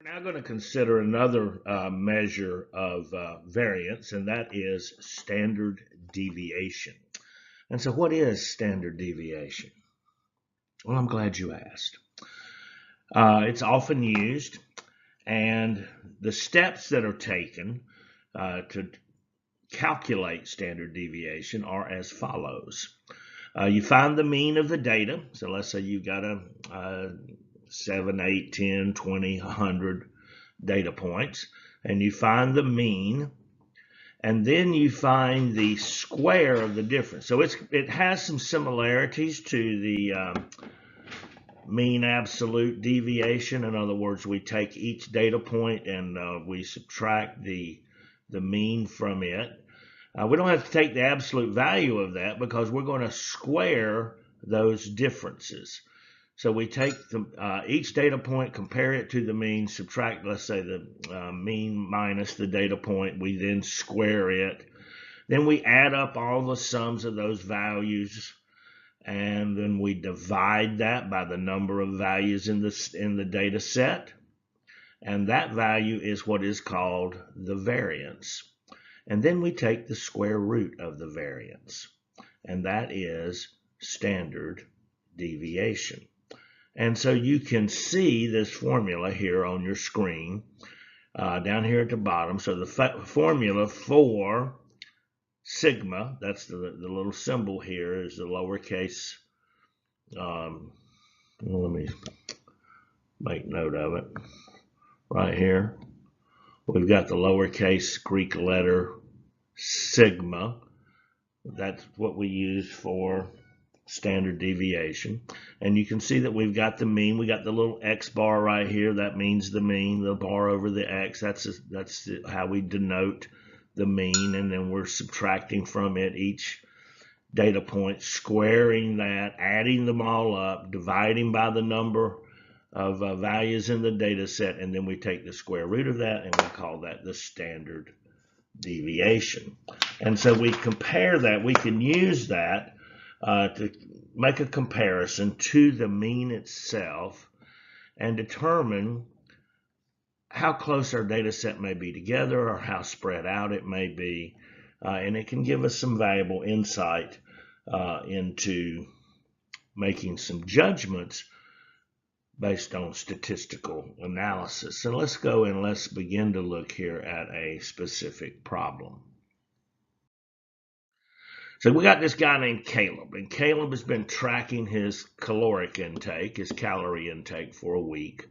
We're now going to consider another measure of variance, and that is standard deviation. And so, what is standard deviation? Well, I'm glad you asked. It's often used, and the steps that are taken to calculate standard deviation are as follows. You find the mean of the data. So let's say you've got a 7, 8, 10, 20, 100 data points, and you find the mean, and then you find the square of the difference. So it has some similarities to the mean absolute deviation. In other words, we take each data point and we subtract the mean from it. We don't have to take the absolute value of that because we're going to square those differences. So we take each data point, compare it to the mean, subtract, let's say, the mean minus the data point. We then square it. Then we add up all the sums of those values, and then we divide that by the number of values in the data set. And that value is what is called the variance. And then we take the square root of the variance, and that is standard deviation. And so you can see this formula here on your screen down here at the bottom. So the formula for sigma, that's the little symbol here, is the lowercase. Let me make note of it right here. We've got the lowercase Greek letter sigma. That's what we use for standard deviation. And you can see that we've got the mean. We got the little X bar right here. That means the mean. The bar over the X, that's how we denote the mean. And then we're subtracting from it each data point, squaring that, adding them all up, dividing by the number of values in the data set, and then we take the square root of that, and we call that the standard deviation. And so we compare that. We can use that to make a comparison to the mean itself and determine how close our data set may be together or how spread out it may be. And it can give us some valuable insight into making some judgments based on statistical analysis. And let's go and let's begin to look here at a specific problem. So we got this guy named Caleb, and Caleb has been tracking his caloric intake, his calorie intake, for a week.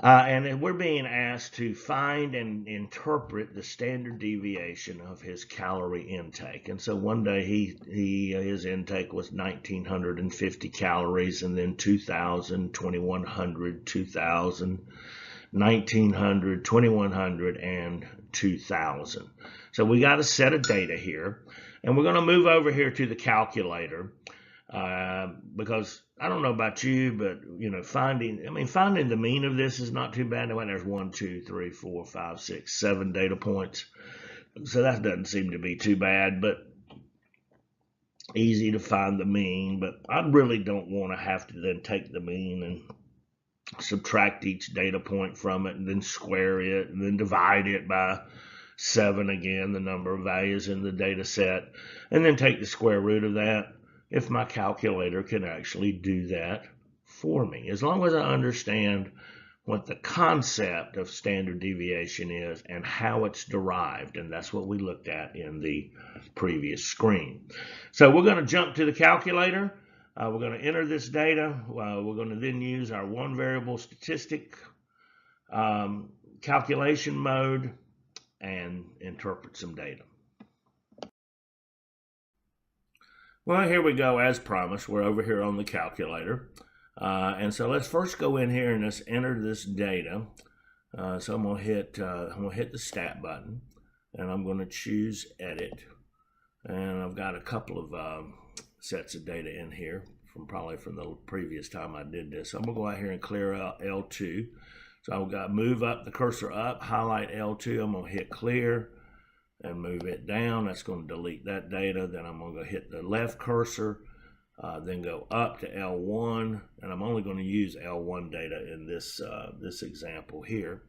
And we're being asked to find and interpret the standard deviation of his calorie intake. And so one day his intake was 1,950 calories, and then 2,000, 2,100, 2,000, 1,900, 2,100, and 2,000. So we got a set of data here, and we're going to move over here to the calculator because I don't know about you, but finding the mean of this is not too bad. There's 1, 2, 3, 4, 5, 6, 7 data points, so that doesn't seem to be too bad, but easy to find the mean. But I really don't want to have to then take the mean and subtract each data point from it and then square it and then divide it by 7 again, the number of values in the data set, and then take the square root of that. If my calculator can actually do that for me, as long as I understand what the concept of standard deviation is and how it's derived, and that's what we looked at in the previous screen. So we're going to jump to the calculator. We're going to enter this data. We're going to then use our one variable statistic calculation mode and interpret some data. Well, here we go. As promised, we're over here on the calculator. And so let's first go in here and let's enter this data. So I'm gonna hit the stat button, and I'm gonna choose edit. And I've got a couple of sets of data in here from the previous time I did this. So I'm gonna go out here and clear out L2. So I've got to move up the cursor up, highlight L2. I'm gonna hit clear and move it down. That's going to delete that data. Then I'm going to hit the left cursor then go up to L1, and I'm only going to use L1 data in this example here,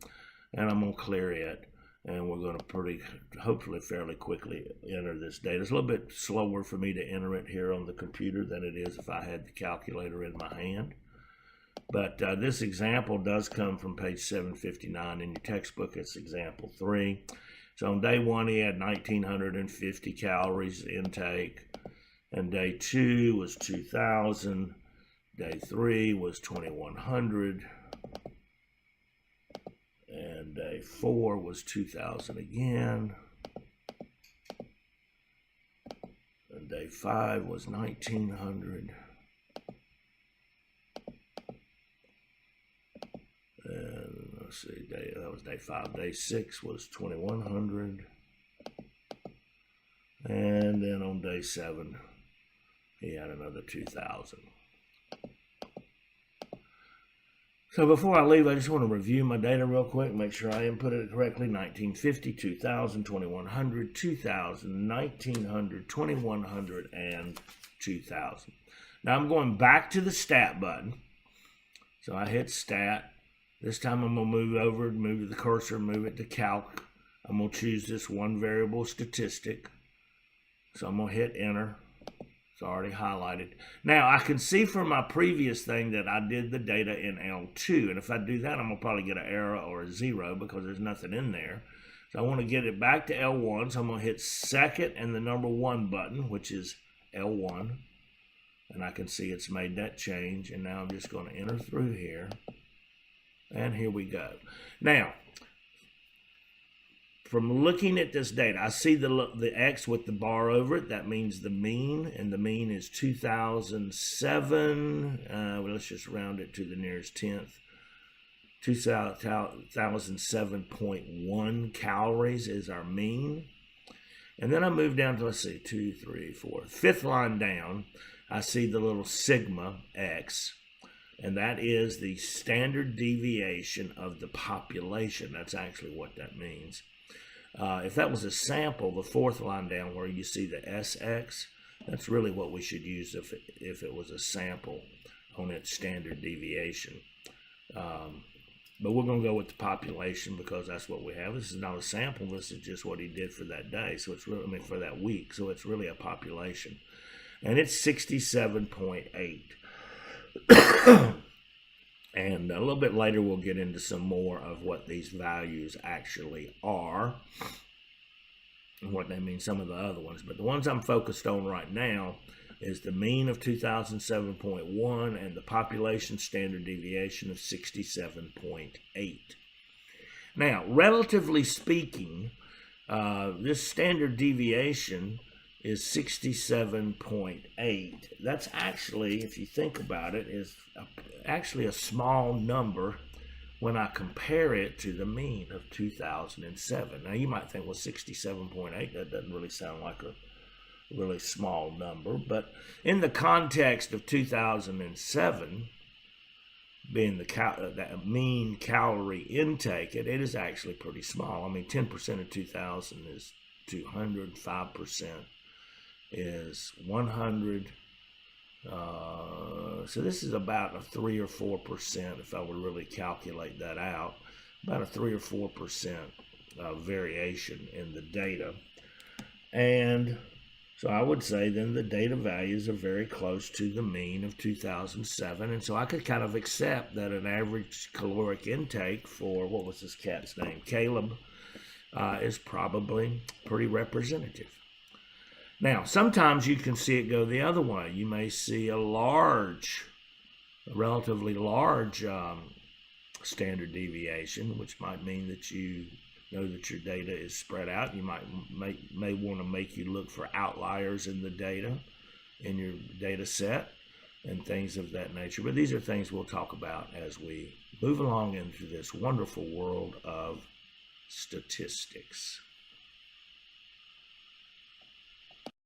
and I'm going to clear it, and we're going to hopefully fairly quickly enter this data. It's a little bit slower for me to enter it here on the computer than it is if I had the calculator in my hand. But this example does come from page 759 in your textbook. It's example 3. So on day 1, he had 1,950 calories intake, and day 2 was 2,000, day 3 was 2,100, and day 4 was 2,000 again, and day 5 was 1,900. And let's see, that was day 5. Day 6 was 2,100. And then on day 7, he had another 2,000. So before I leave, I just want to review my data real quick, make sure I inputted it correctly. 1,950, 2,000, 2,100, 2,000, 1,900, 2,100, and 2,000. Now I'm going back to the stat button. So I hit stat. This time I'm going to move the cursor, move it to calc. I'm going to choose this one variable statistic. So I'm going to hit enter. It's already highlighted. Now I can see from my previous thing that I did the data in L2. And if I do that, I'm going to probably get an error or a 0 because there's nothing in there. So I want to get it back to L1. So I'm going to hit second and the number 1 button, which is L1. And I can see it's made that change. And now I'm just going to enter through here. And here we go. Now, from looking at this data, I see the X with the bar over it. That means the mean, and the mean is 2007. Well, let's just round it to the nearest tenth. 2007.1 calories is our mean. And then I move down to, let's see, 2, 3, 4. Fifth line down, I see the little sigma X. And that is the standard deviation of the population. That's actually what that means. If that was a sample, the fourth line down where you see the SX, that's really what we should use if it was a sample on its standard deviation. But we're going to go with the population because that's what we have. This is not a sample. This is just what he did for that day. So it's really, for that week. So it's really a population. And it's 67.8. And a little bit later we'll get into some more of what these values actually are and what they mean, some of the other ones. But the ones I'm focused on right now is the mean of 2007.1 and the population standard deviation of 67.8. Now, relatively speaking, this standard deviation is 67.8. That's actually, if you think about it, is actually a small number when I compare it to the mean of 2007. Now you might think, well, 67.8, that doesn't really sound like a really small number, but in the context of 2007 being the mean calorie intake, it is actually pretty small. I mean, 10% of 2000 is 200, 5% is 100. So this is about a 3 or 4%, if I would really calculate that out, about a 3 or 4% variation in the data. And so I would say then the data values are very close to the mean of 2007. And so I could kind of accept that an average caloric intake for, what was this cat's name, Caleb, is probably pretty representative. Now, sometimes you can see it go the other way. You may see a relatively large standard deviation, which might mean that you know that your data is spread out. You may want to make you look for outliers in the data, in your data set, and things of that nature. But these are things we'll talk about as we move along into this wonderful world of statistics.